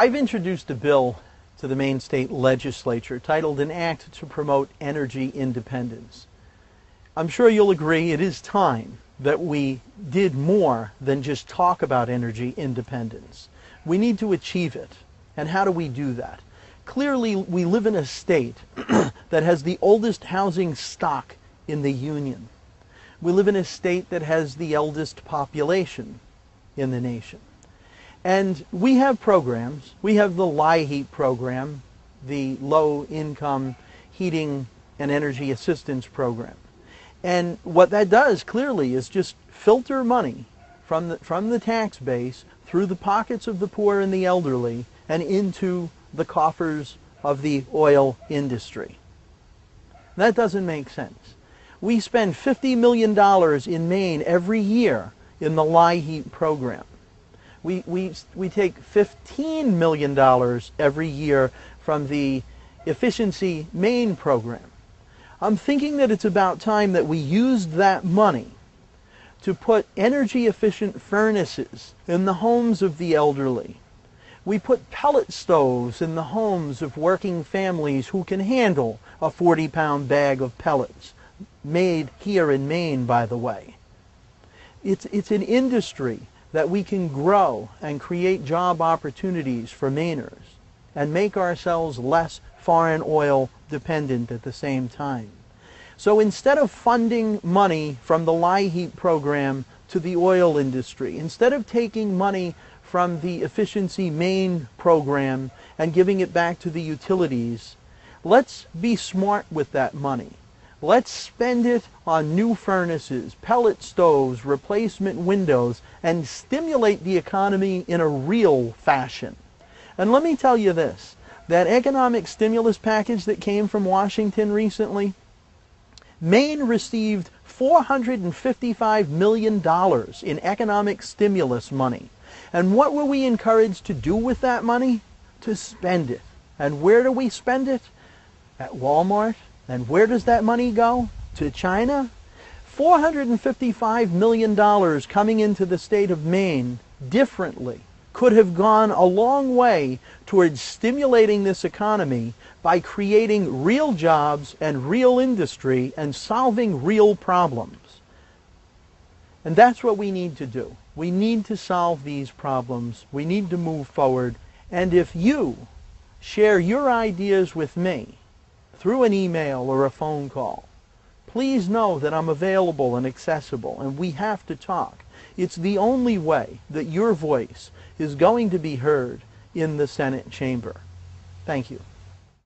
I've introduced a bill to the Maine State Legislature titled An Act to Promote Energy Independence. I'm sure you'll agree it is time that we did more than just talk about energy independence. We need to achieve it. And how do we do that? Clearly, we live in a state that has the oldest housing stock in the Union. We live in a state that has the eldest population in the nation. And we have programs. We have the LIHEAP program, the Low Income Heating and Energy Assistance Program. And what that does clearly is just filter money from the tax base through the pockets of the poor and the elderly and into the coffers of the oil industry. That doesn't make sense. We spend $50 million in Maine every year in the LIHEAP program. We take $15 million every year from the Efficiency Maine program. I'm thinking that it's about time that we used that money to put energy efficient furnaces in the homes of the elderly. We put pellet stoves in the homes of working families who can handle a 40-pound bag of pellets, made here in Maine, by the way. It's an industry that we can grow and create job opportunities for Mainers and make ourselves less foreign oil dependent at the same time. So instead of funding money from the LIHEAP program to the oil industry, instead of taking money from the Efficiency Maine program and giving it back to the utilities, let's be smart with that money. Let's spend it on new furnaces, pellet stoves, replacement windows, and stimulate the economy in a real fashion. And let me tell you this, that economic stimulus package that came from Washington recently, Maine received $455 million in economic stimulus money. And what were we encouraged to do with that money? To spend it. And where do we spend it? At Walmart. And where does that money go? To China? $455 million coming into the state of Maine differently could have gone a long way towards stimulating this economy by creating real jobs and real industry and solving real problems. And that's what we need to do. We need to solve these problems. We need to move forward. And if you share your ideas with me through an email or a phone call, please know that I'm available and accessible, and we have to talk. It's the only way that your voice is going to be heard in the Senate chamber. Thank you.